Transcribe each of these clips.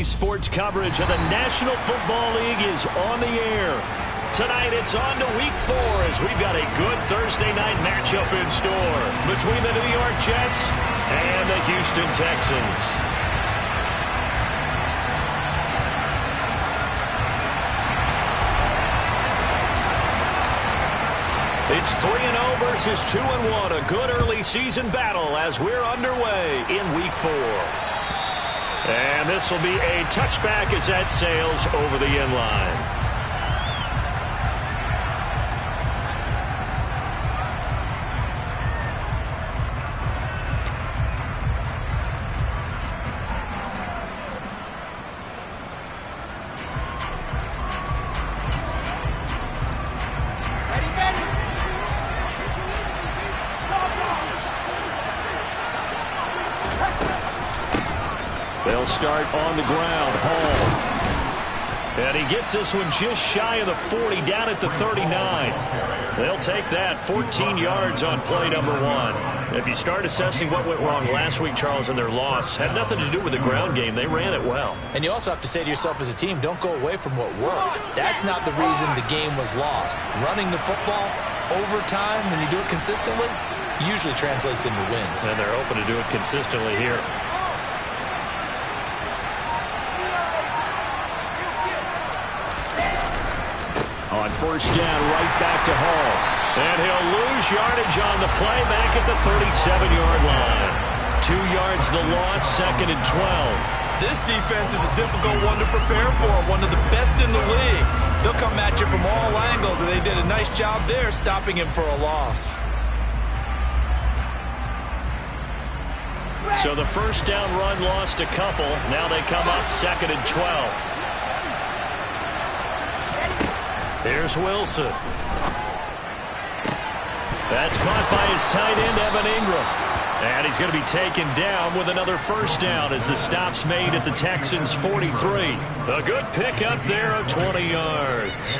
CBS Sports coverage of the National Football League is on the air. Tonight it's on to Week 4 as we've got a good Thursday night matchup in store between the New York Jets and the Houston Texans. It's 3-0 versus 2-1, a good early season battle as we're underway in Week 4. And this will be a touchback as that sails over the end line. They'll start on the ground. Hall. And he gets this one just shy of the 40, down at the 39. They'll take that 14 yards on play number 1. If you start assessing what went wrong last week, Charles, in their loss, had nothing to do with the ground game. They ran it well. And you also have to say to yourself as a team, don't go away from what worked. That's not the reason the game was lost. Running the football over time, when you do it consistently, usually translates into wins. And they're hoping to do it consistently here. On first down, right back to Hall. And he'll lose yardage on the play back at the 37-yard line. 2 yards the loss, 2nd and 12. This defense is a difficult one to prepare for, one of the best in the league. They'll come at you from all angles, and they did a nice job there stopping him for a loss. So the first down run lost a couple. Now they come up 2nd and 12. Here's Wilson. That's caught by his tight end, Evan Ingram. And he's going to be taken down with another first down as the stop's made at the Texans' 43. A good pickup there of 20 yards.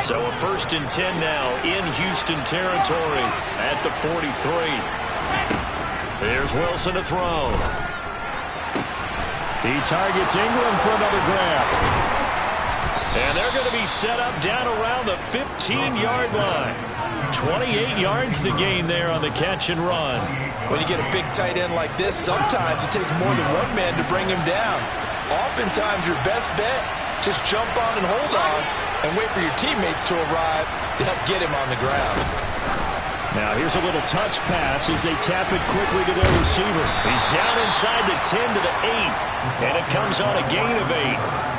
So a 1st and 10 now in Houston territory at the 43. Here's Wilson to throw. He targets Ingram for another grab. And they're going to be set up down around the 15-yard line. 28 yards the gain there on the catch and run. When you get a big tight end like this, sometimes it takes more than one man to bring him down. Oftentimes your best bet, just jump on and hold on and wait for your teammates to arrive to help get him on the ground. Now here's a little touch pass as they tap it quickly to their receiver. He's down inside the 10 to the 8. And it comes on a gain of 8.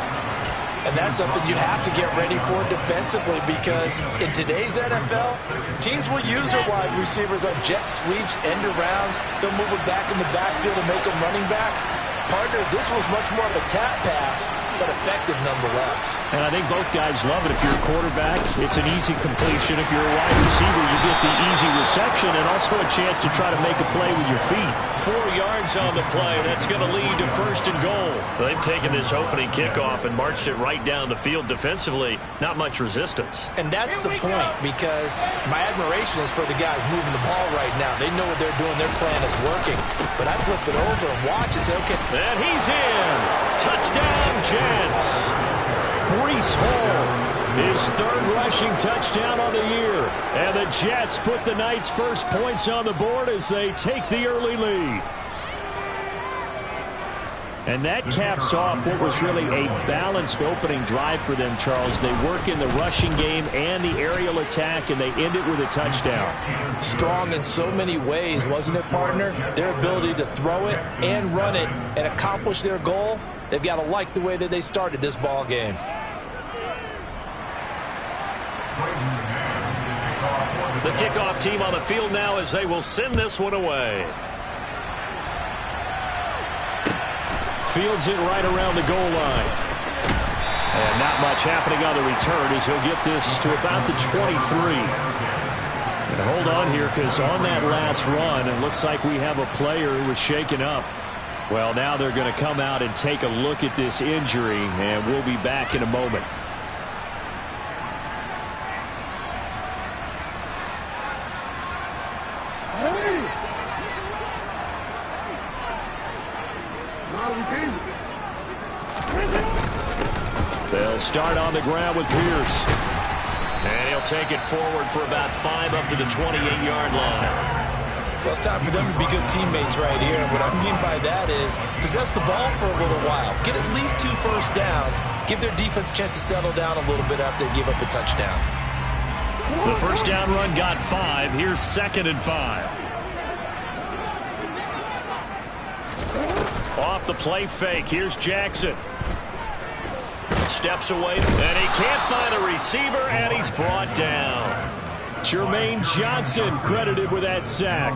And that's something you have to get ready for defensively because in today's NFL, teams will use their wide receivers on jet sweeps, end arounds. They'll move it back in the backfield and make them running backs. Partner, this was much more of a tap pass, but effective nonetheless. And I think both guys love it. If you're a quarterback, it's an easy completion. If you're a wide receiver, you get the easy reception and also a chance to try to make a play with your feet. 4 yards on the play. That's going to lead to 1st and goal. They've taken this opening kickoff and marched it right down the field defensively. Not much resistance. And that's the point because my admiration is for the guys moving the ball right now. They know what they're doing. Their plan is working. But I flip it over and watch and say, okay. And he's in. Touchdown, Jets. Breece Hall, his 3rd rushing touchdown on the year. And the Jets put the night's first points on the board as they take the early lead. And that caps off what was really a balanced opening drive for them, Charles. They work in the rushing game and the aerial attack, and they end it with a touchdown. Strong in so many ways, wasn't it, partner? Their ability to throw it and run it and accomplish their goal, they've got to like the way that they started this ball game. The kickoff team on the field now as they will send this one away. Fields it right around the goal line. And not much happening on the return as he'll get this to about the 23. And hold on here because on that last run, it looks like we have a player who was shaken up. Well, now they're going to come out and take a look at this injury, and we'll be back in a moment. Hey! They'll start on the ground with Pierce. And he'll take it forward for about 5 up to the 28-yard line. Well, it's time for them to be good teammates right here. And what I mean by that is possess the ball for a little while. Get at least 2 first downs. Give their defense a chance to settle down a little bit after they give up a touchdown. The first down run got 5. Here's 2nd and 5. Off the play fake. Here's Jackson. Steps away, and he can't find a receiver, and he's brought down. Jermaine Johnson credited with that sack.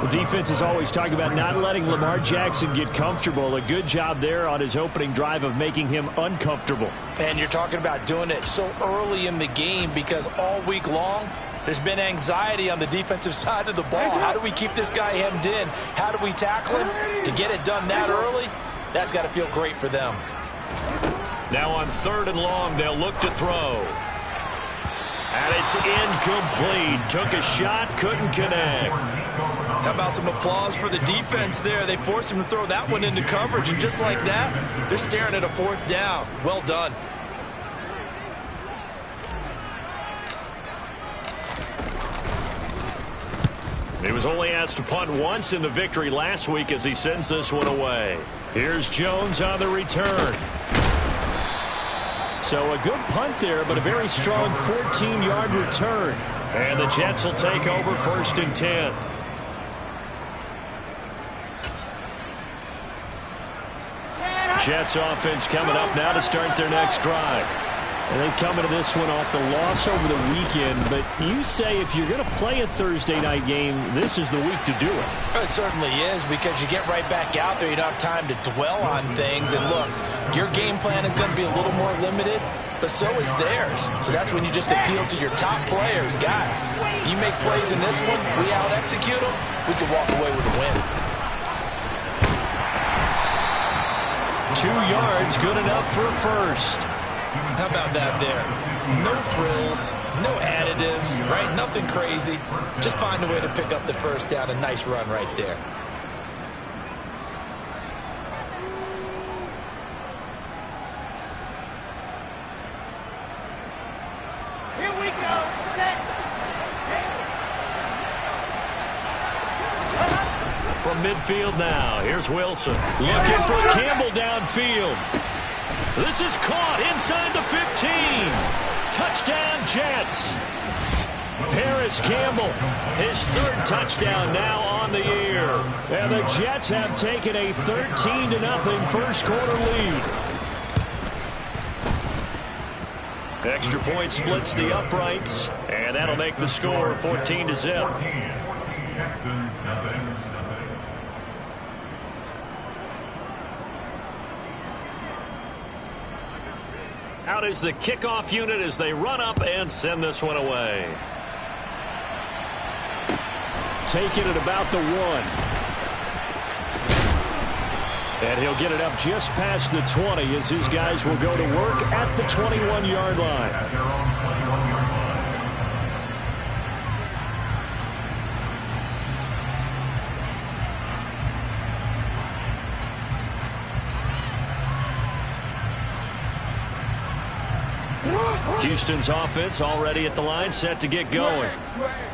The defense is always talking about not letting Lamar Jackson get comfortable. A good job there on his opening drive of making him uncomfortable. And you're talking about doing it so early in the game because all week long, there's been anxiety on the defensive side of the ball. How do we keep this guy hemmed in? How do we tackle him? To get it done that early, that's got to feel great for them. Now on 3rd and long, they'll look to throw. And it's incomplete. Took a shot, couldn't connect. How about some applause for the defense there? They forced him to throw that one into coverage, and just like that, they're staring at a 4th down. Well done. He was only asked to punt once in the victory last week as he sends this one away. Here's Jones on the return. So a good punt there, but a very strong 14-yard return. And the Jets will take over 1st and 10. Jets offense coming up now to start their next drive. And they come into this one off the loss over the weekend. But you say if you're going to play a Thursday night game, this is the week to do it. It certainly is, because you get right back out there. You don't have time to dwell on things. And look, your game plan is going to be a little more limited, but so is theirs. So that's when you just appeal to your top players. Guys, you make plays in this one, we out-execute them, we can walk away with a win. 2 yards, good enough for a first. How about that there? No frills, no additives, right? Nothing crazy. Just find a way to pick up the first down. A nice run right there. Here we go. Set. From midfield now, here's Wilson. Looking for Campbell downfield. This is caught inside the 15. Touchdown, Jets. Paris Campbell, his 3rd touchdown now on the year. And the Jets have taken a 13-0 first quarter lead. Extra point splits the uprights, and that'll make the score 14-0. Out is the kickoff unit as they run up and send this one away. Take it at about the 1. And he'll get it up just past the 20 as his guys will go to work at the 21-yard line. Houston's offense already at the line, set to get going.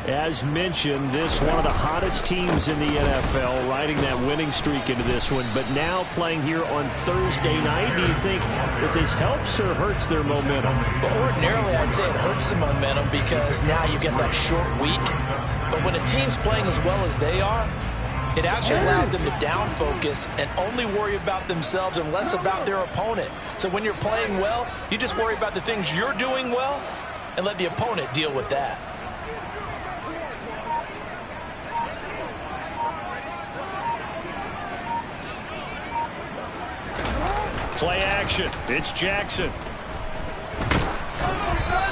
As mentioned, this one of the hottest teams in the NFL, riding that winning streak into this one, but now playing here on Thursday night. Do you think that this helps or hurts their momentum? Well, ordinarily, I'd say it hurts the momentum because now you get that short week. But when a team's playing as well as they are, it actually allows them to down focus and only worry about themselves and less about their opponent. So when you're playing well, you just worry about the things you're doing well and let the opponent deal with that. Play action. It's Jackson.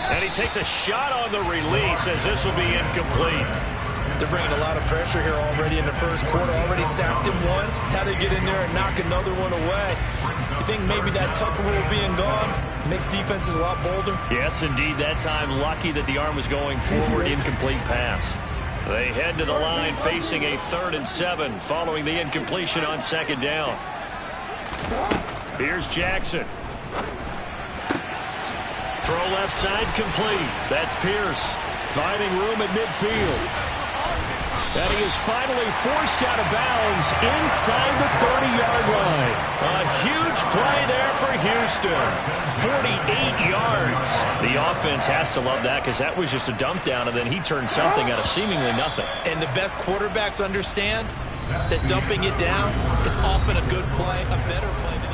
And he takes a shot on the release as this will be incomplete. They're bringing a lot of pressure here already in the first quarter. Already sacked him once. Had to get in there and knock another one away. You think maybe that Tucker rule being gone makes defenses a lot bolder? Yes, indeed. That time, lucky that the arm was going forward. Incomplete pass. They head to the line facing a 3rd and 7 following the incompletion on 2nd down. Here's Jackson. Throw left side complete. That's Pierce. Finding room at midfield. And he is finally forced out of bounds inside the 30-yard line. A huge play there for Houston. 48 yards. The offense has to love that because that was just a dump down, and then he turned something out of seemingly nothing. And the best quarterbacks understand that dumping it down is often a good play, a better play than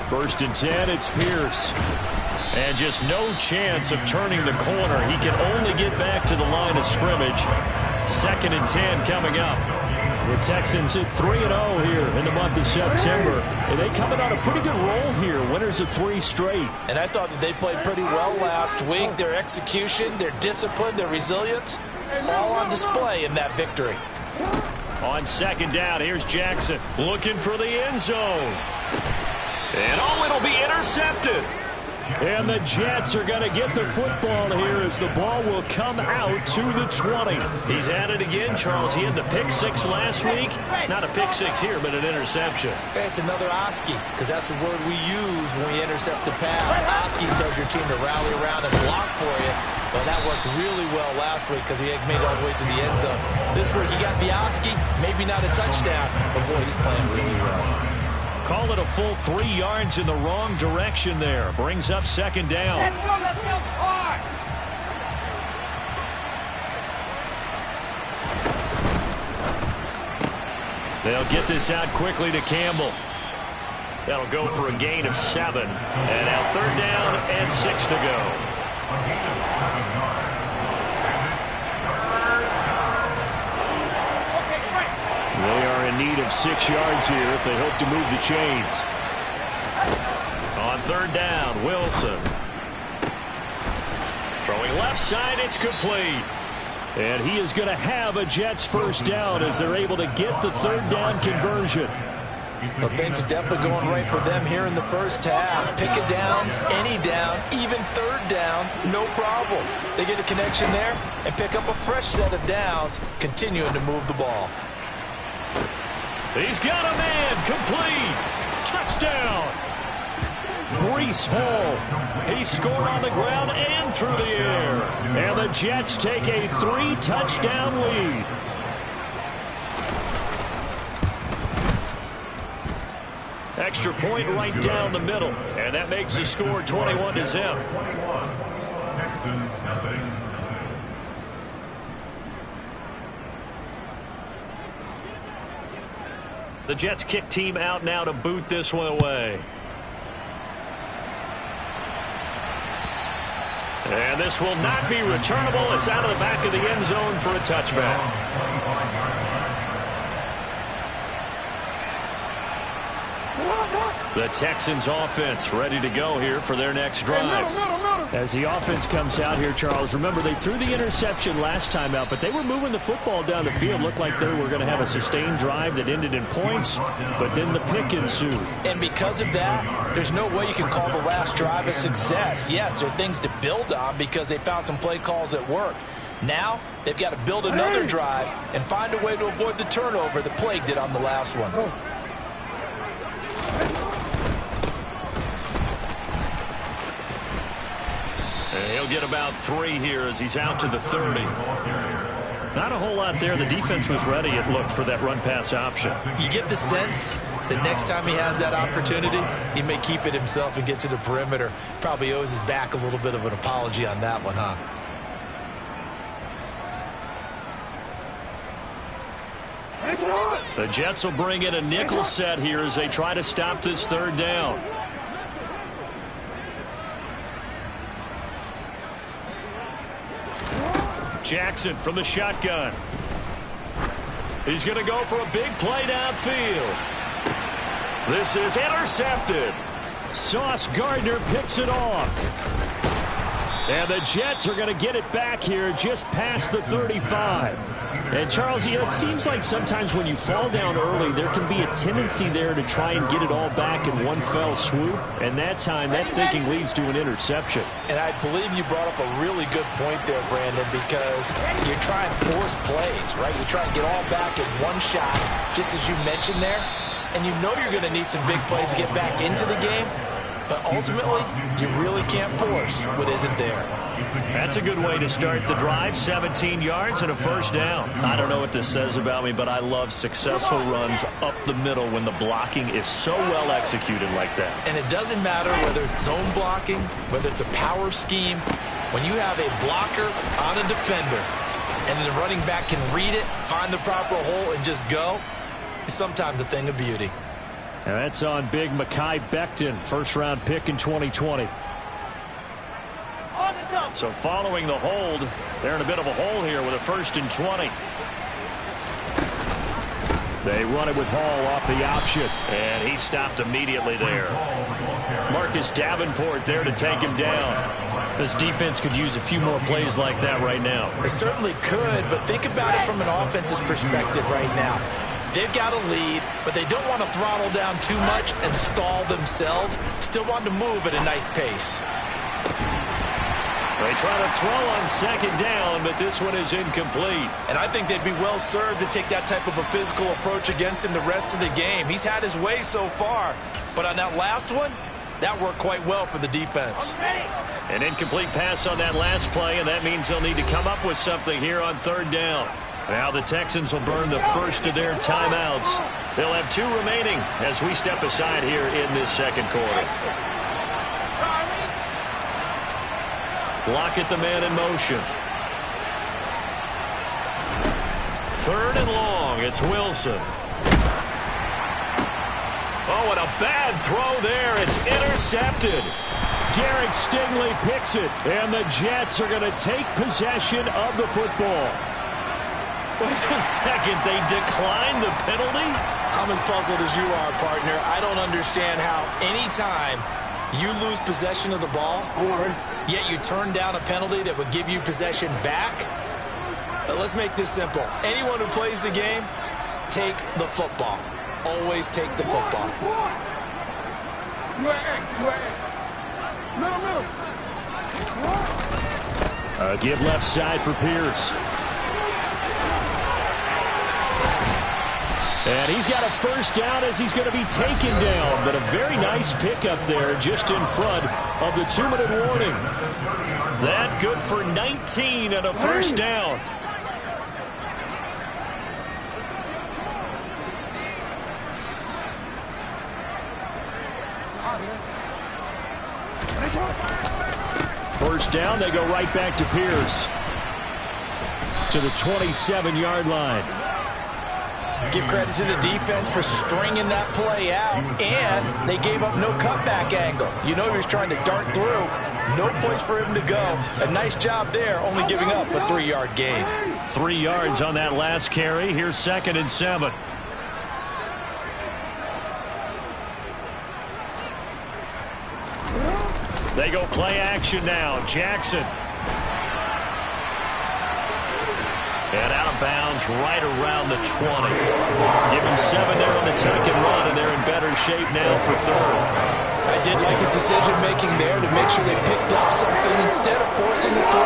First and 10, it's Pierce. And just no chance of turning the corner. He can only get back to the line of scrimmage. Second and 10 coming up. The Texans at 3-0 here in the month of September. And they coming on a pretty good roll here. Winners of 3 straight. And I thought that they played pretty well last week. Their execution, their discipline, their resilience, all on display in that victory. On second down, here's Jackson looking for the end zone. And it'll be intercepted. And the Jets are going to get the football here as the ball will come out to the 20. He's at it again, Charles. He had the pick 6 last week. Not a pick 6 here, but an interception. It's another Oski, because that's the word we use when we intercept a pass. Oski tells your team to rally around and block for you. Well, that worked really well last week because he had made it all the way to the end zone. This week he got the Oski, maybe not a touchdown, but boy, he's playing really well. Call it a full 3 yards in the wrong direction there. Brings up second down. Let's go hard. They'll get this out quickly to Campbell. That'll go for a gain of 7. And now third down and 6 to go. They are in need of 6 yards here if they hope to move the chains. On third down, Wilson. Throwing left side, it's complete. And he is going to have a Jets first down as they're able to get the third down conversion. Well, things are definitely going right for them here in the first half. Pick it down, any down, even third down, no problem. They get a connection there and pick up a fresh set of downs, continuing to move the ball. He's got a man, complete, touchdown. Breece Hall, he scored on the ground and through the air. And the Jets take a 3-touchdown lead. Extra point right down the middle. And that makes the score 21-0. The Jets kick team out now to boot this one away. And this will not be returnable. It's out of the back of the end zone for a touchback. The Texans offense ready to go here for their next drive. As the offense comes out here, Charles, remember they threw the interception last time out, but they were moving the football down the field. Looked like they were going to have a sustained drive that ended in points, but then the pick ensued. And because of that, there's no way you can call the last drive a success. Yes, there are things to build on because they found some play calls that work. Now, they've got to build another drive and find a way to avoid the turnover that plagued it on the last one. And he'll get about 3 here as he's out to the 30. Not a whole lot there. The defense was ready, it looked, for that run-pass option. You get the sense that next time he has that opportunity, he may keep it himself and get to the perimeter. Probably owes his back a little bit of an apology on that one, huh? The Jets will bring in a nickel set here as they try to stop this third down. Jackson from the shotgun. He's going to go for a big play downfield. This is intercepted. Sauce Gardner picks it off. And the Jets are going to get it back here just past the 35. And, Charles, it seems like sometimes when you fall down early, there can be a tendency there to try and get it all back in one fell swoop. And that time, that thinking leads to an interception. And I believe you brought up a really good point there, Brandon, because you're trying to force plays, right? You try and get all back in one shot, just as you mentioned there. And you know you're going to need some big plays to get back into the game. But ultimately, you really can't force what isn't there. That's a good way to start the drive. 17 yards and a first down. I don't know what this says about me, but I love successful runs up the middle when the blocking is so well executed like that. And it doesn't matter whether it's zone blocking, whether it's a power scheme. When you have a blocker on a defender and the running back can read it, find the proper hole, and just go, it's sometimes a thing of beauty. And that's on big Mekhi Becton, first-round pick in 2020. So following the hold, they're in a bit of a hole here with a 1st and 20. They run it with Hall off the option, and he stopped immediately there. Marcus Davenport there to take him down. This defense could use a few more plays like that right now. They certainly could, but think about it from an offense's perspective right now. They've got a lead, but they don't want to throttle down too much and stall themselves. Still want to move at a nice pace. They try to throw on 2nd down, but this one is incomplete. And I think they'd be well served to take that type of a physical approach against him the rest of the game. He's had his way so far, but on that last one, that worked quite well for the defense. An incomplete pass on that last play, and that means they'll need to come up with something here on 3rd down. Now the Texans will burn the first of their timeouts. They'll have 2 remaining as we step aside here in this 2nd quarter. Lockett, the man in motion. 3rd and long. It's Wilson. Oh, and a bad throw there. It's intercepted. Derek Stingley picks it, and the Jets are going to take possession of the football. Wait a second, they declined the penalty? I'm as puzzled as you are, partner. I don't understand how anytime you lose possession of the ball, yet you turn down a penalty that would give you possession back. Let's make this simple. Anyone who plays the game, take the football. Always take the football. Give left side for Pierce. And he's got a first down as he's going to be taken down. But a very nice pickup there just in front of the 2-minute warning. That good for 19 and a first down. First down, they go right back to Pierce. To the 27-yard line. Give credit to the defense for stringing that play out, and they gave up no cutback angle. You know he was trying to dart through. No place for him to go. A nice job there, only giving up a 3-yard gain. 3 yards on that last carry. Here's 2nd and 7. They go play action now. Jackson. And out of bounds right around the 20. Give him 7 there on the tuck and run, and they're in better shape now for 3rd. I did like his decision-making there to make sure they picked up something instead of forcing the throw.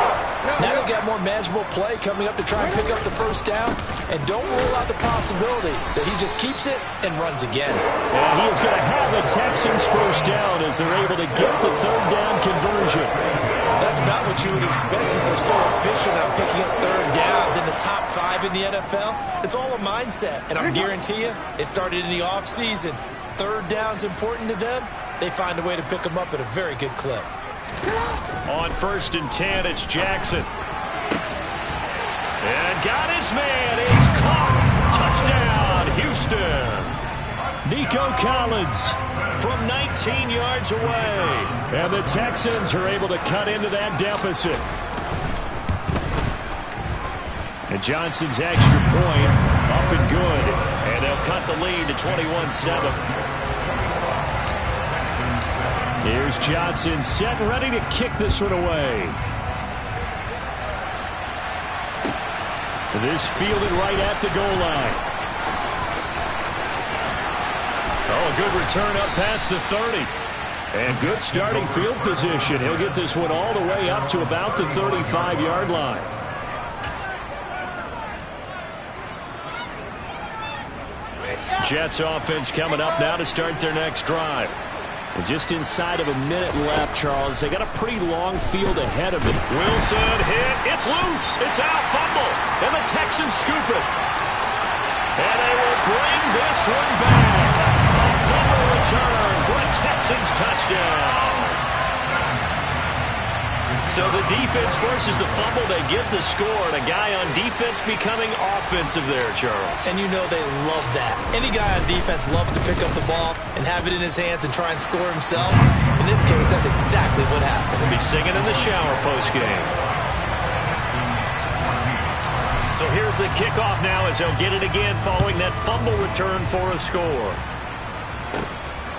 Now they've got more manageable play coming up to try and pick up the first down, and don't rule out the possibility that he just keeps it and runs again. And he is going to have the Texans first down as they're able to get the 3rd down conversion. That's about what you would expect since they're so efficient on picking up 3rd downs in the top 5 in the NFL. It's all a mindset, and I guarantee you it started in the offseason. 3rd down's important to them. They find a way to pick them up at a very good clip. On 1st and 10, it's Jackson. And got his man. He's caught. Touchdown, Houston. Nico Collins from 19 yards away. And the Texans are able to cut into that deficit. And Johnson's extra point up and good. And they'll cut the lead to 21-7. Here's Johnson set and ready to kick this one away. This fielded right at the goal line. Oh, a good return up past the 30. And good starting field position. He'll get this one all the way up to about the 35-yard line. Jets offense coming up now to start their next drive. And just inside of a minute left, Charles. They got a pretty long field ahead of it. Wilson hit. It's loose. It's out. Fumble. And the Texans scoop it. And they will bring this one back. A fumble return for a Texans touchdown. So the defense forces the fumble. They get the score. And a guy on defense becoming offensive there, Charles. And you know they love that. Any guy on defense loves to pick up the ball and have it in his hands and try and score himself. In this case, that's exactly what happened. He'll be singing in the shower postgame. So here's the kickoff now as he'll get it again following that fumble return for a score.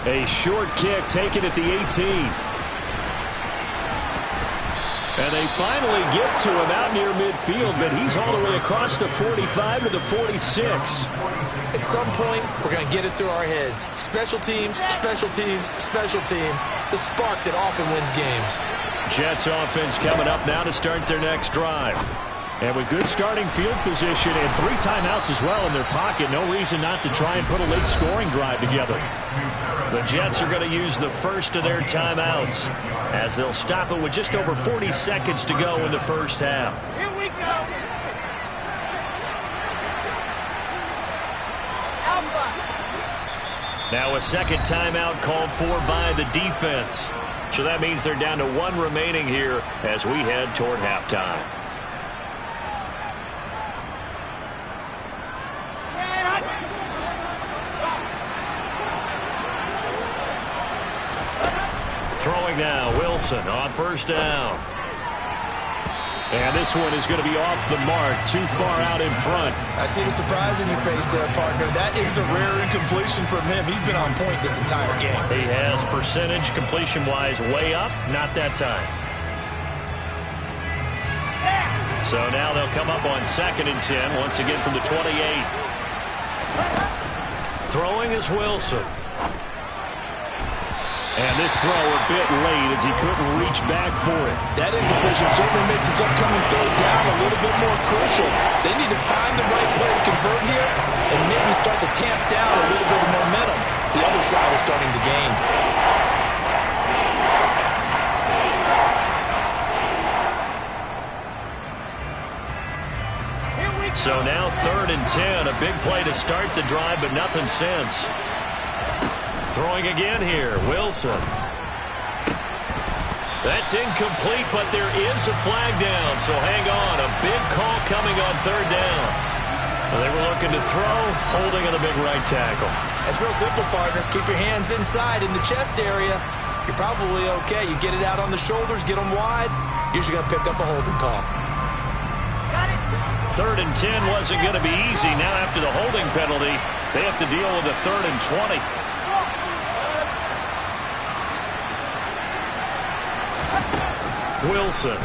A short kick taken at the 18. And they finally get to him out near midfield, but he's all the way across the 45 to the 46. At some point, we're going to get it through our heads. Special teams, special teams, special teams. The spark that often wins games. Jets offense coming up now to start their next drive. And with good starting field position and 3 timeouts as well in their pocket, no reason not to try and put a late scoring drive together. The Jets are going to use the first of their timeouts as they'll stop it with just over 40 seconds to go in the first half. Here we go. Alpha. Now a second timeout called for by the defense. So that means they're down to 1 remaining here as we head toward halftime. Throwing now, Wilson on first down. And this one is going to be off the mark, too far out in front. I see the surprise in your face there, partner. That is a rare incompletion from him. He's been on point this entire game. He has percentage completion-wise way up, not that time. So now they'll come up on 2nd and 10, once again from the 28. Throwing is Wilson. And this throw a bit late as he couldn't reach back for it. That incompletion certainly makes this upcoming third down a little bit more crucial. They need to find the right play to convert here and maybe start to tamp down a little bit of momentum. The other side is starting to gain. So now 3rd and 10, a big play to start the drive, but nothing since. Throwing again here, Wilson. That's incomplete, but there is a flag down, so hang on. A big call coming on 3rd down. Well, they were looking to throw, holding on the big right tackle. That's real simple, partner. Keep your hands inside in the chest area. You're probably okay. You get it out on the shoulders, get them wide. Usually going to pick up a holding call. Got it. 3rd and 10 wasn't going to be easy. Now after the holding penalty, they have to deal with a 3rd and 20. Wilson.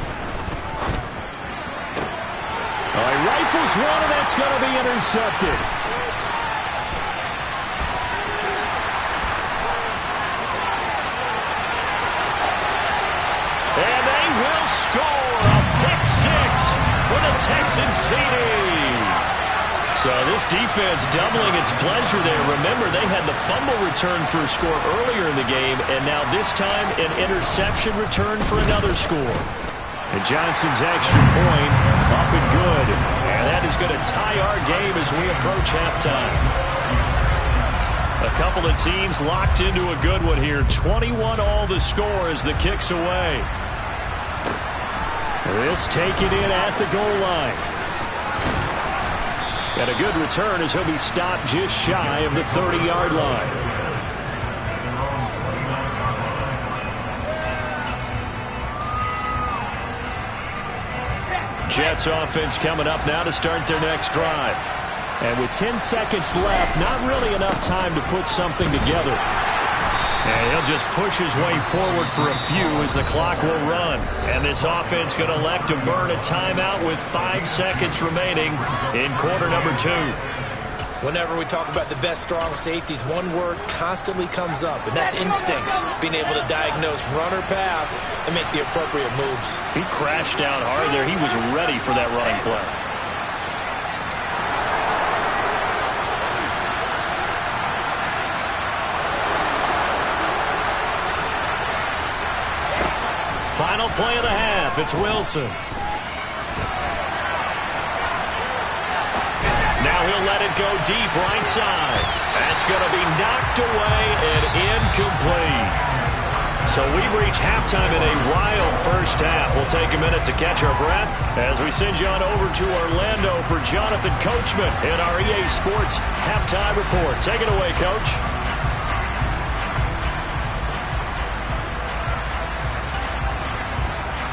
He rifles one, and that's going to be intercepted. And they will score a pick 6 for the Texans TD. So this defense doubling its pleasure there. Remember, they had the fumble return for a score earlier in the game, and now this time an interception return for another score. And Johnson's extra point up and good. And that is going to tie our game as we approach halftime. A couple of teams locked into a good one here. 21 all the score as the kick's away. This taken in at the goal line. And a good return as he'll be stopped just shy of the 30-yard line. Jets offense coming up now to start their next drive. And with 10 seconds left, not really enough time to put something together. And he'll just push his way forward for a few as the clock will run. And this offense going to elect to burn a timeout with 5 seconds remaining in quarter number 2. Whenever we talk about the best strong safeties, one word constantly comes up, and that's instincts. Being able to diagnose run or pass and make the appropriate moves. He crashed down hard there. He was ready for that running play. Final play of the half. It's Wilson. Now he'll let it go deep right side. That's going to be knocked away and incomplete. So we've reached halftime in a wild first half. We'll take a minute to catch our breath as we send you on over to Orlando for Jonathan Coachman in our EA Sports Halftime Report. Take it away, Coach.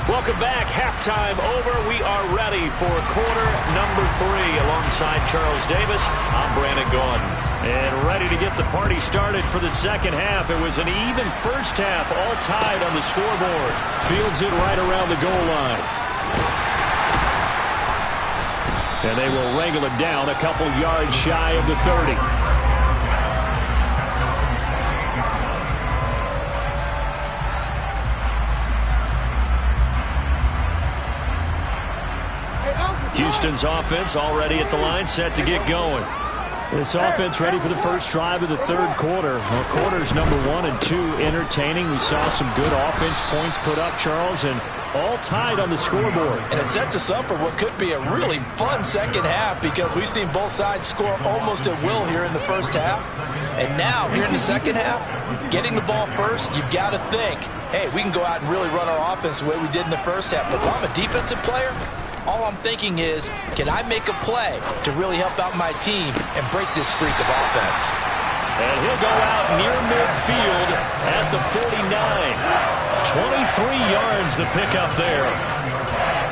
Welcome back. Halftime over. We are ready for quarter number 3 alongside Charles Davis. I'm Brandon Gaudin. And ready to get the party started for the second half. It was an even first half, all tied on the scoreboard. Fields it right around the goal line. And they will wrangle it down a couple yards shy of the 30. Houston's offense already at the line, set to get going. This offense ready for the first drive of the third quarter. Well, quarters number 1 and 2 entertaining. We saw some good offense points put up, Charles, and all tied on the scoreboard. And it sets us up for what could be a really fun second half because we've seen both sides score almost at will here in the first half. And now, here in the second half, getting the ball first, you've got to think, hey, we can go out and really run our offense the way we did in the first half. But if I'm a defensive player, all I'm thinking is, can I make a play to really help out my team and break this streak of offense? And he'll go out near midfield at the 49. 23 yards the pickup there.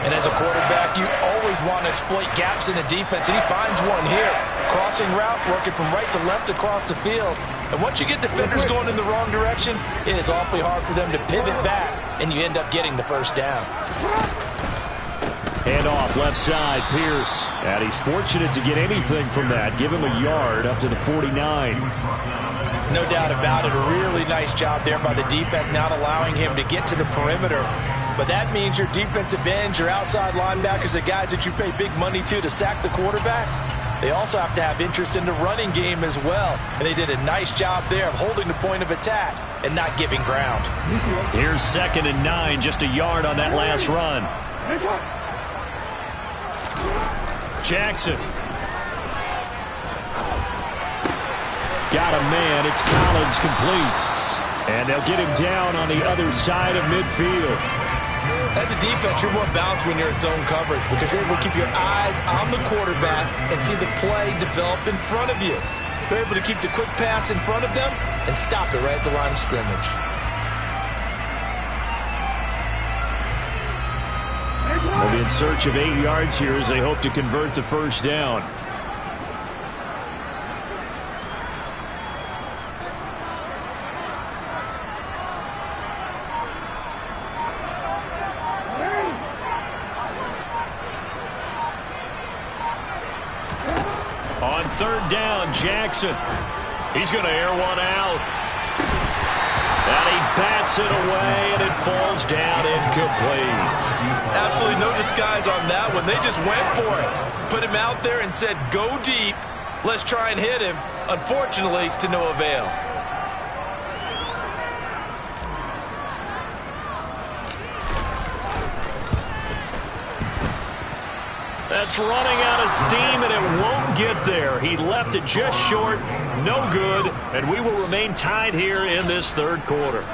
And as a quarterback, you always want to exploit gaps in the defense, and he finds one here. Crossing route, working from right to left across the field. And once you get defenders going in the wrong direction, it is awfully hard for them to pivot back, and you end up getting the first down. Hand off left side, Pierce. And he's fortunate to get anything from that. Give him a yard up to the 49. No doubt about it. A really nice job there by the defense, not allowing him to get to the perimeter. But that means your defensive ends, your outside linebackers, the guys that you pay big money to sack the quarterback, they also have to have interest in the running game as well. And they did a nice job there of holding the point of attack and not giving ground. Here's 2nd and 9, just a yard on that last run. Jackson. Got a man. It's Collins complete. And they'll get him down on the other side of midfield. As a defense, you're more balanced when you're in zone coverage because you're able to keep your eyes on the quarterback and see the play develop in front of you. You're able to keep the quick pass in front of them and stop it right at the line of scrimmage. They'll be in search of 8 yards here as they hope to convert the first down. On 3rd down, Jackson. He's going to air one out. And he bats it away, and it falls down incomplete. Absolutely no disguise on that one. They just went for it. Put him out there and said, go deep. Let's try and hit him. Unfortunately, to no avail. That's running out of steam, and it won't get there. He left it just short, no good, and we will remain tied here in this third quarter.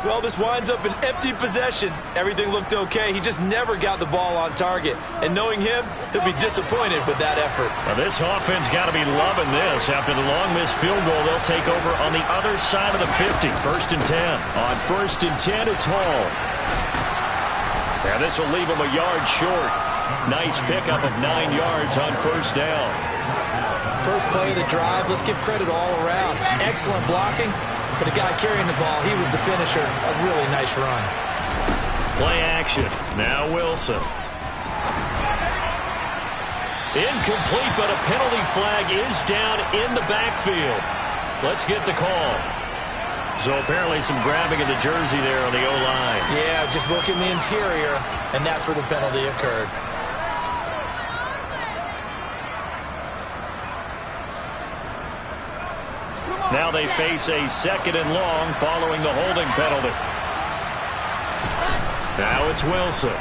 Well, this winds up an empty possession. Everything looked okay. He just never got the ball on target. And knowing him, he'll be disappointed with that effort. Now, this offense got to be loving this. After the long missed field goal, they'll take over on the other side of the 50. 1st and 10. On 1st and 10, it's Hall. Now, this will leave him a yard short. Nice pickup of 9 yards on 1st down. First play of the drive, let's give credit all around. Excellent blocking, but the guy carrying the ball, he was the finisher. A really nice run. Play action. Now Wilson. Incomplete, but a penalty flag is down in the backfield. Let's get the call. So apparently some grabbing of the jersey there on the O-line. Yeah, just look in the interior, and that's where the penalty occurred. Now they face a 2nd and long following the holding penalty. Now it's Wilson.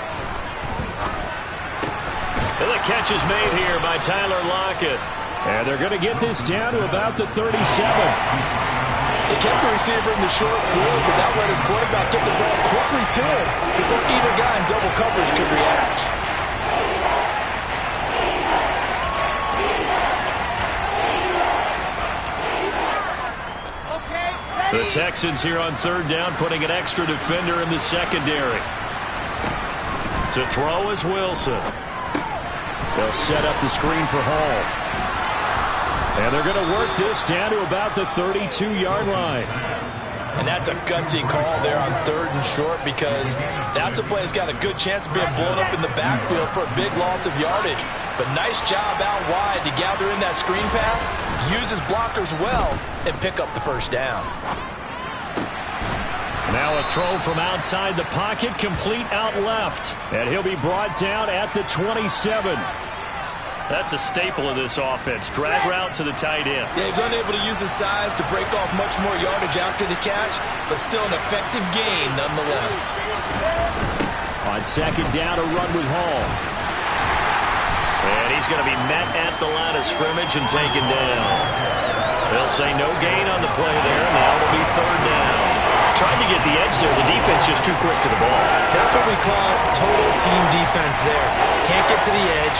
And the catch is made here by Tyler Lockett. And they're going to get this down to about the 37. They kept the receiver in the short field, but that let his quarterback get the ball quickly to him before either guy in double coverage could react. The Texans here on 3rd down, putting an extra defender in the secondary. To throw is Wilson. They'll set up the screen for Hall. And they're going to work this down to about the 32-yard line. And that's a gutsy call there on 3rd and short, because that's a play that's got a good chance of being blown up in the backfield for a big loss of yardage. But nice job out wide to gather in that screen pass, use his blockers well, and pick up the 1st down. Now a throw from outside the pocket, complete out left. And he'll be brought down at the 27. That's a staple of this offense. Drag route to the tight end. Yeah, he's unable to use his size to break off much more yardage after the catch, but still an effective gain nonetheless. On 2nd down, a run with Hall. And he's going to be met at the line of scrimmage and taken down. They'll say no gain on the play there. Now it'll be 3rd down. Trying to get the edge there. The defense just too quick to the ball. That's what we call total team defense there. Can't get to the edge,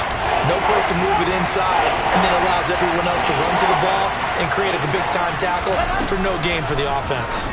no place to move it inside, and then allows everyone else to run to the ball and create a big-time tackle for no gain for the offense.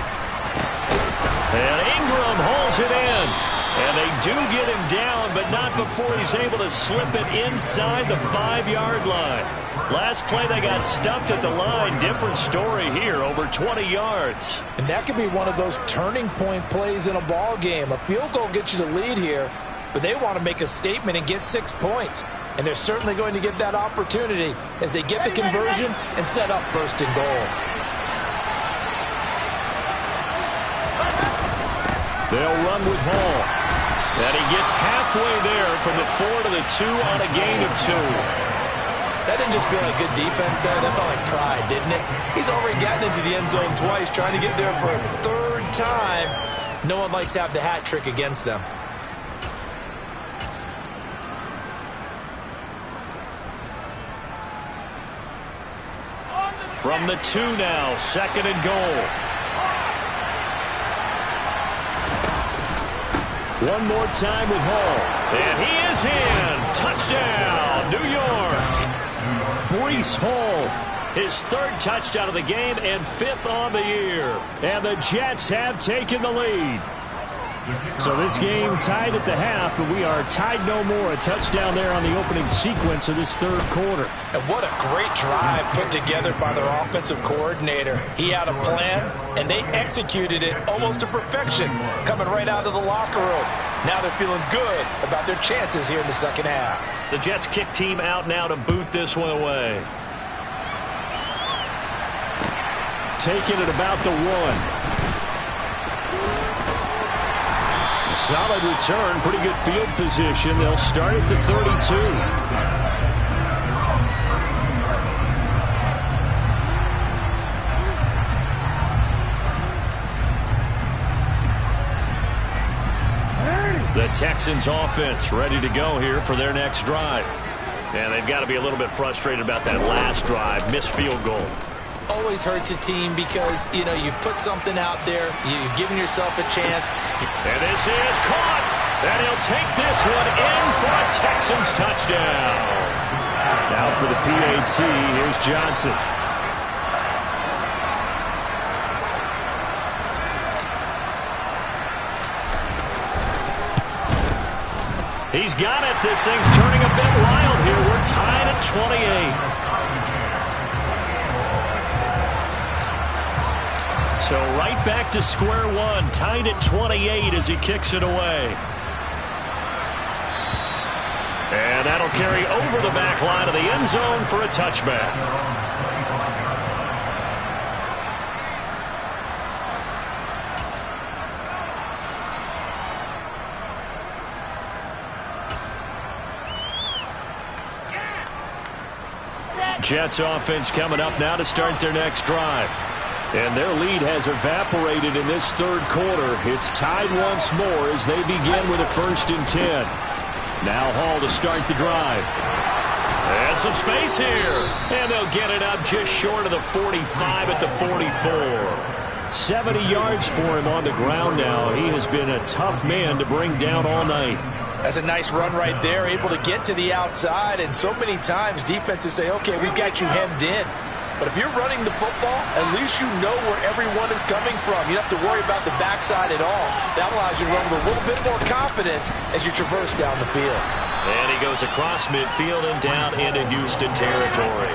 And Ingram holds it in. And they do get him down, but not before he's able to slip it inside the 5-yard line. Last play, they got stuffed at the line. Different story here, over 20 yards. And that could be one of those turning point plays in a ball game. A field goal gets you the lead here, but they want to make a statement and get 6 points. And they're certainly going to get that opportunity as they get the conversion and set up 1st and goal. They'll run with Hall. And he gets halfway there from the 4 to the 2 on a gain of 2. That didn't just feel like good defense there. That felt like pride, didn't it? He's already gotten into the end zone twice, trying to get there for a 3rd time. No one likes to have the hat trick against them. From the 2 now, 2nd and goal. One more time with Hall. And he is in. Touchdown, New York. Breece Hall, his 3rd touchdown of the game and 5th on the year. And the Jets have taken the lead. So this game tied at the half, but we are tied no more. A touchdown there on the opening sequence of this 3rd quarter. And what a great drive put together by their offensive coordinator. He had a plan, and they executed it almost to perfection, coming right out of the locker room. Now they're feeling good about their chances here in the 2nd half. The Jets kick team out now to boot this one away. Taking it about the 1. Solid return, pretty good field position. They'll start at the 32. The Texans offense ready to go here for their next drive. And they've got to be a little bit frustrated about that last drive, missed field goal. Always hurts a team because, you know, you've put something out there, you've given yourself a chance. And this is caught. And he'll take this one in for a Texans touchdown. Now for the PAT, here's Johnson. He's got it. This thing's turning a bit wild here. We're tied at 28. So right back to square one, tied at 28 as he kicks it away. And that'll carry over the back line of the end zone for a touchback. Jets offense coming up now to start their next drive. And their lead has evaporated in this third quarter. It's tied once more as they begin with a 1st and 10. Now Hall to start the drive. And some space here. And they'll get it up just short of the 45 at the 44. 70 yards for him on the ground now. He has been a tough man to bring down all night. That's a nice run right there, able to get to the outside. And so many times defenses say, okay, we've got you hemmed in. But if you're running the football, at least you know where everyone is coming from. You don't have to worry about the backside at all. That allows you to run with a little bit more confidence as you traverse down the field. And he goes across midfield and down into Houston territory.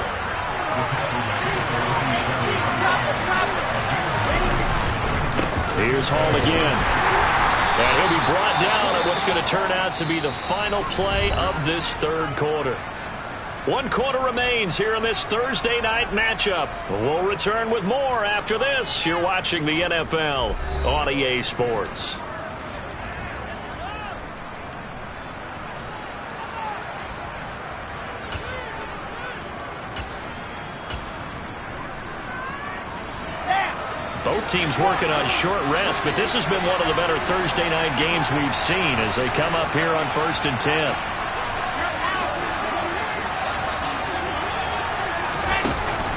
Here's Hall again. And he'll be brought down at what's going to turn out to be the final play of this third quarter. 1 quarter remains here in this Thursday night matchup. We'll return with more after this. You're watching the NFL on EA Sports. Both teams working on short rest, but this has been one of the better Thursday night games we've seen as they come up here on 1st and 10.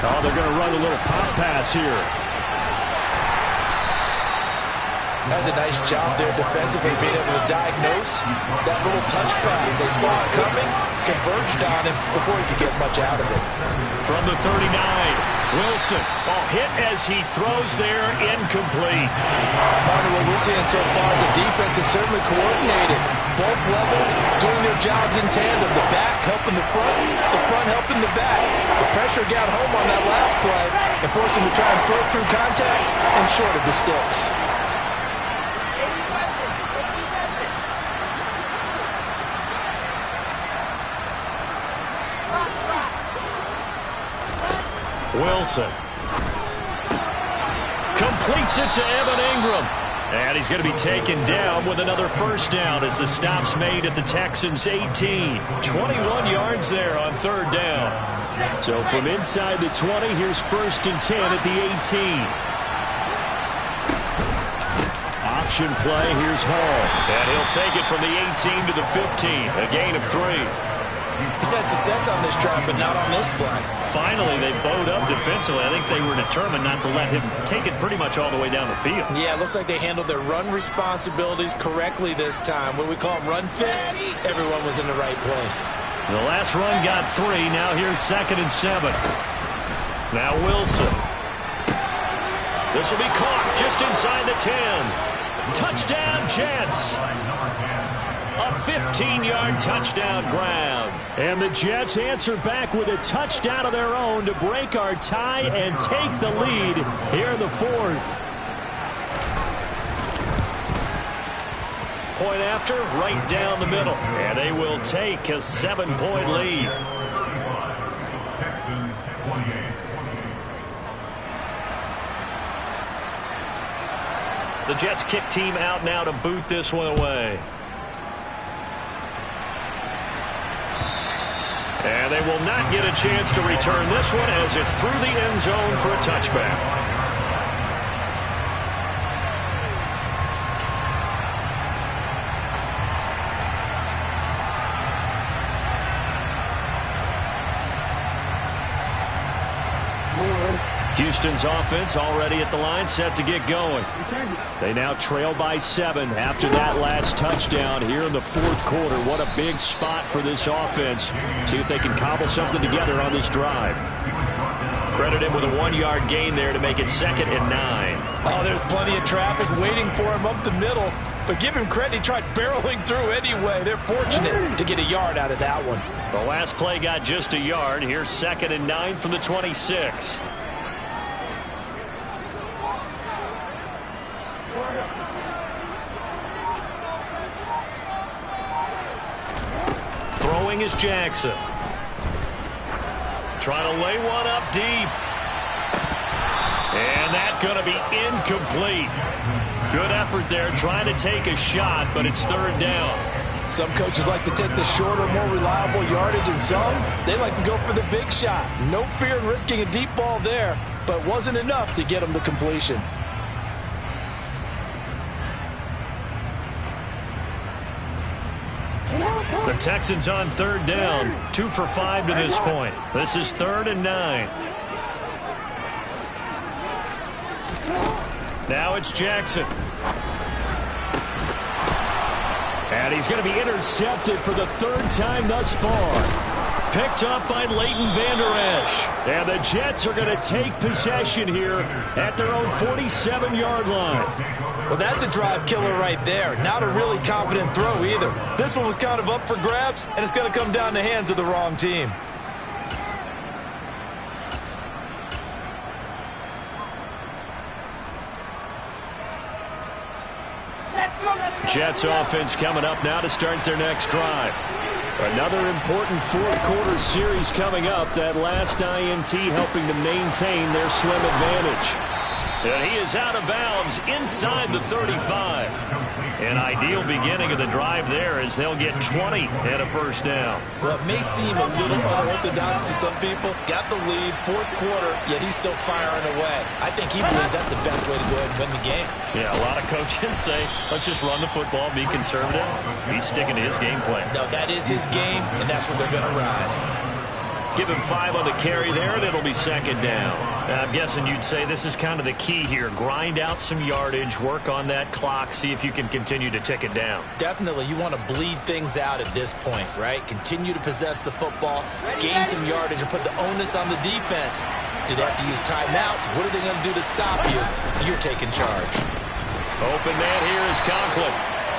Oh, they're going to run a little pop pass here. That's a nice job there defensively, being able to diagnose that little touch pass. They saw it coming, converged on him before he could get much out of it. From the 39, Wilson. Ball hit as he throws there, incomplete. Partner, what we're seeing so far is the defense is certainly coordinated. Both levels doing their jobs in tandem. The back helping the front helping the back. The pressure got home on that last play and forced him to try and throw through contact and short of the sticks. Wilson completes it to Evan Ingram. And he's going to be taken down with another 1st down as the stop's made at the Texans' 18. 21 yards there on 3rd down. So from inside the 20, here's 1st and 10 at the 18. Option play, here's Hall. And he'll take it from the 18 to the 15. A gain of 3. He's had success on this drive, but not on this play. Finally, they bowed up defensively. I think they were determined not to let him take it pretty much all the way down the field. Yeah, it looks like they handled their run responsibilities correctly this time. What we call them run fits, everyone was in the right place. The last run got 3. Now here's 2nd and 7. Now Wilson. This will be caught just inside the 10. Touchdown, Jets. A 15-yard touchdown grab. And the Jets answer back with a touchdown of their own to break our tie and take the lead here in the 4th. Point after, right down the middle. And they will take a 7-point lead. The Jets kick team out now to boot this one away. And they will not get a chance to return this one as it's through the end zone for a touchback. Houston's offense already at the line, set to get going. They now trail by 7 after that last touchdown here in the 4th quarter. What a big spot for this offense. See if they can cobble something together on this drive. Credit him with a 1-yard gain there to make it 2nd and 9. Oh, there's plenty of traffic waiting for him up the middle. But give him credit, he tried barreling through anyway. They're fortunate to get a yard out of that one. The last play got just a yard. Here's 2nd and 9 from the 26. Throwing is Jackson. Trying to lay one up deep. And that's going to be incomplete. Good effort there trying to take a shot, but it's third down. Some coaches like to take the shorter, more reliable yardage, and some, they like to go for the big shot. No fear in risking a deep ball there, but wasn't enough to get them the completion. The Texans on third down, 2 for 5 to this point. This is 3rd and 9. Now it's Jackson. And he's going to be intercepted for the 3rd time thus far. Picked up by Leighton Vander Esch. And the Jets are going to take possession here at their own 47-yard line. Well, that's a drive killer right there. Not a really confident throw either. This one was kind of up for grabs, and it's going to come down the hands of the wrong team. Jets offense coming up now to start their next drive. Another important fourth-quarter series coming up. That last INT helping to maintain their slim advantage. And he is out of bounds inside the 35. An ideal beginning of the drive there as they'll get 20 and a first down. Well, it may seem a little unorthodox to some people. Got the lead, 4th quarter, yet he's still firing away. I think he believes that's the best way to go ahead and win the game. Yeah, a lot of coaches say, let's just run the football, be conservative. He's sticking to his game plan. No, that is his game, and that's what they're going to ride. Give him 5 on the carry there, and it'll be 2nd down. I'm guessing you'd say this is kind of the key here. Grind out some yardage, work on that clock, see if you can continue to tick it down. Definitely, you want to bleed things out at this point, right? Continue to possess the football, gain some yardage, and put the onus on the defense. Do they have to use timeouts? What are they going to do to stop you? You're taking charge. Open man here is Conklin.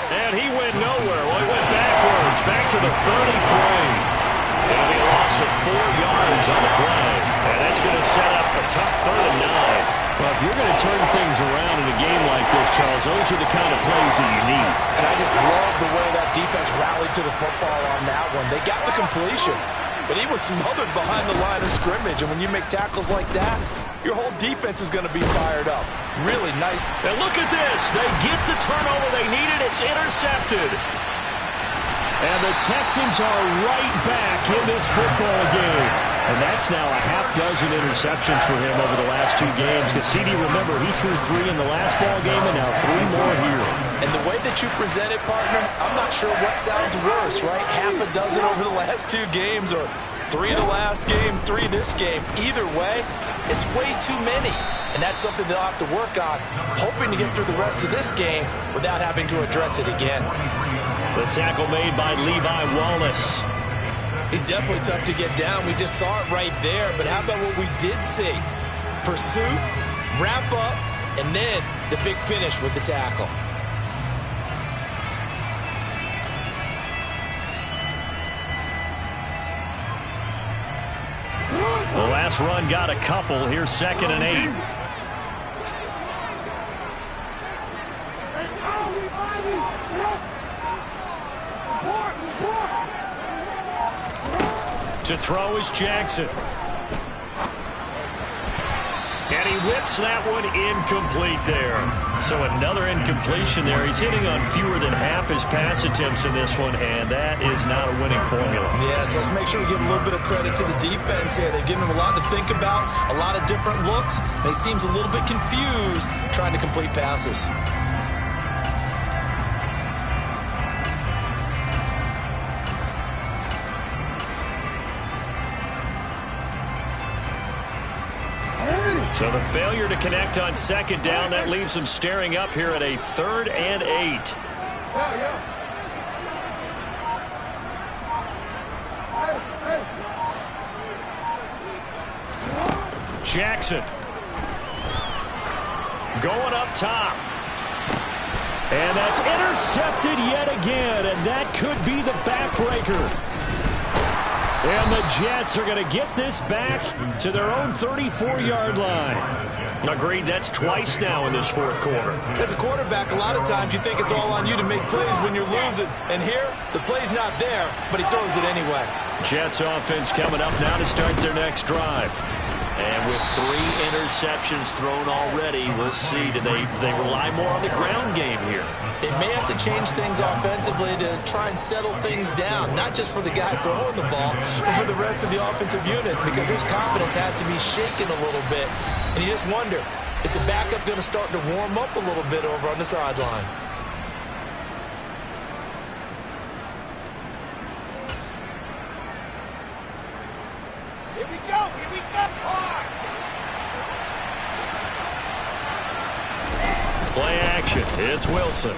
And he went nowhere. Well, he went backwards, back to the 33. It'll be a loss of 4 yards on the play. And that's going to set up a tough 3rd and 9. Well, if you're going to turn things around in a game like this, Charles, those are the kind of plays that you need. And I just love the way that defense rallied to the football on that one. They got the completion, but he was smothered behind the line of scrimmage. And when you make tackles like that, your whole defense is going to be fired up. Really nice. And look at this. They get the turnover they needed. It's intercepted. And the Texans are right back in this football game. And that's now a half-dozen interceptions for him over the last 2 games. Because CD, remember, he threw 3 in the last ball game and now 3 more here. And the way that you present it, partner, I'm not sure what sounds worse, right? Half a dozen over the last 2 games or 3 in the last game, 3 this game. Either way, it's way too many. And that's something they'll have to work on, hoping to get through the rest of this game without having to address it again. The tackle made by Levi Wallace. He's definitely tough to get down. We just saw it right there. But how about what we did see? Pursuit, wrap up, and then the big finish with the tackle. The last run got a couple. Here's 2nd and 8. To throw is Jackson. And he whips that one incomplete there. So another incompletion there. He's hitting on fewer than half his pass attempts in this one, and that is not a winning formula. Yes, let's make sure we give a little bit of credit to the defense here. They've given him a lot to think about, a lot of different looks, and he seems a little bit confused trying to complete passes. So the failure to connect on 2nd down, that leaves them staring up here at a 3rd and 8. Jackson going up top. And that's intercepted yet again, and that could be the backbreaker. And the Jets are going to get this back to their own 34-yard line. Agreed, that's twice now in this fourth quarter. As a quarterback, a lot of times you think it's all on you to make plays when you're losing. And here, the play's not there, but he throws it anyway. Jets offense coming up now to start their next drive. And with 3 interceptions thrown already, we'll see. Do they rely more on the ground game here? They may have to change things offensively to try and settle things down, not just for the guy throwing the ball, but for the rest of the offensive unit, because his confidence has to be shaken a little bit. And you just wonder, is the backup going to start to warm up a little bit over on the sideline? Here we go. Here we go. Hard. Play action. It's Wilson.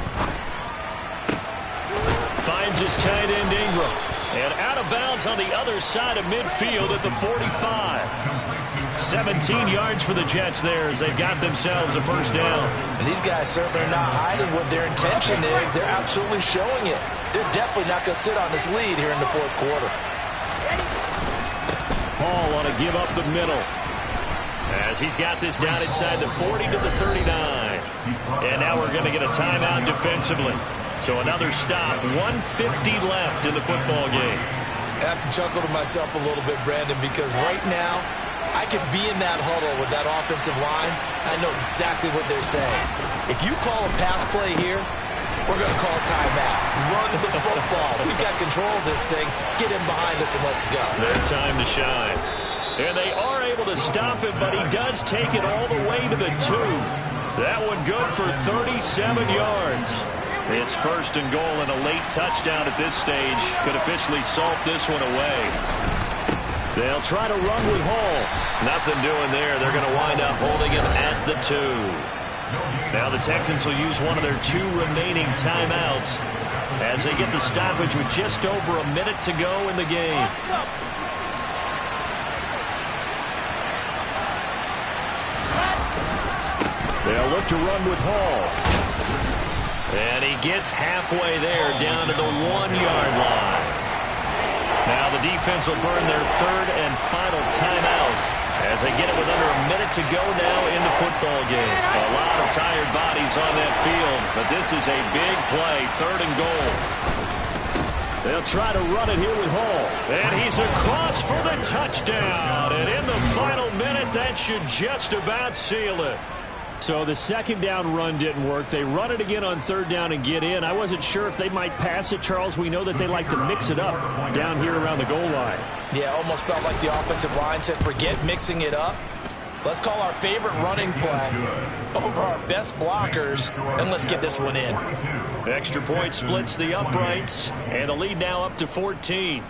Finds his tight end Ingram. And out of bounds on the other side of midfield at the 45. 17 yards for the Jets there as they've got themselves a first down. And these guys certainly are not hiding what their intention is. They're absolutely showing it. They're definitely not going to sit on this lead here in the fourth quarter. Hall on to give up the middle. As he's got this down inside the 40 to the 39. And now we're going to get a timeout defensively. So another stop, 150 left in the football game. I have to chuckle to myself a little bit, Brandon, because right now I could be in that huddle with that offensive line. I know exactly what they're saying. If you call a pass play here, we're going to call timeout. Run the football. We've got control of this thing. Get in behind us and let's go. Their time to shine. And they are able to stop him, but he does take it all the way to the 2. That one good for 37 yards. It's first and goal, and a late touchdown at this stage could officially salt this one away. They'll try to run with Hall. Nothing doing there. They're going to wind up holding him at the 2. Now the Texans will use one of their 2 remaining timeouts as they get the stoppage with just over a minute to go in the game. They'll look to run with Hall. And he gets halfway there down to the 1-yard line. Now the defense will burn their 3rd and final timeout as they get it with under a minute to go now in the football game. A lot of tired bodies on that field, but this is a big play, 3rd and goal. They'll try to run it here with Hall. And he's across for the touchdown. And in the final minute, that should just about seal it. So the second down run didn't work. They run it again on 3rd down and get in. I wasn't sure if they might pass it, Charles. We know that they like to mix it up down here around the goal line. Yeah, almost felt like the offensive line said, forget mixing it up. Let's call our favorite running play over our best blockers, and let's get this one in. Extra point splits the uprights, and the lead now up to 14.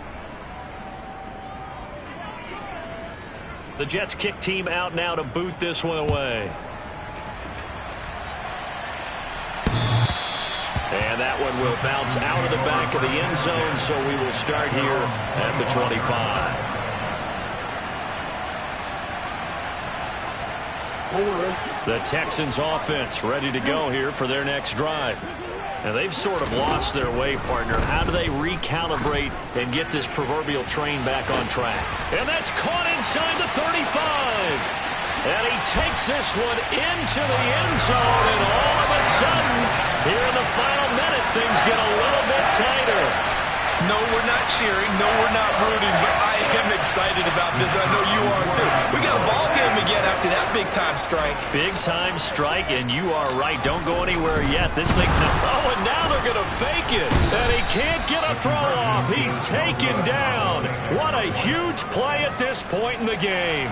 The Jets kick team out now to boot this one away. And that one will bounce out of the back of the end zone, so we will start here at the 25. The Texans offense ready to go here for their next drive. And they've sort of lost their way, partner. How do they recalibrate and get this proverbial train back on track? And that's caught inside the 35. And he takes this one into the end zone, and all of a sudden, here in the final minute, things get a little bit tighter. No, we're not cheering. No, we're not rooting, but I am excited about this. I know you are, too. We got a ball game again after that big-time strike. Big-time strike, and you are right. Don't go anywhere yet. This thing's not... Oh, and now they're going to fake it. And he can't get a throw off. He's taken down. What a huge play at this point in the game.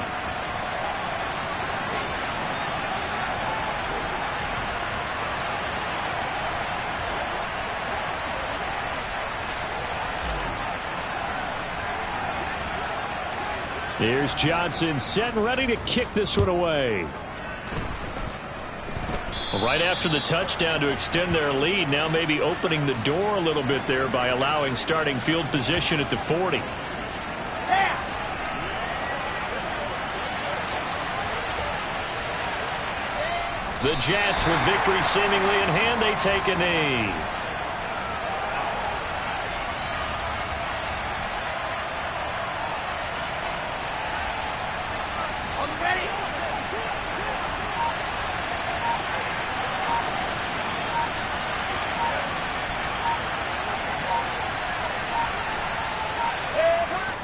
Here's Johnson set and ready to kick this one away. Right after the touchdown to extend their lead, now maybe opening the door a little bit there by allowing starting field position at the 40. The Jets, with victory seemingly in hand, they take a knee.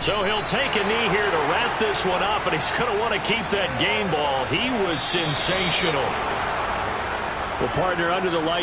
So he'll take a knee here to wrap this one up, and he's going to want to keep that game ball. He was sensational. Well, partner, under the lights.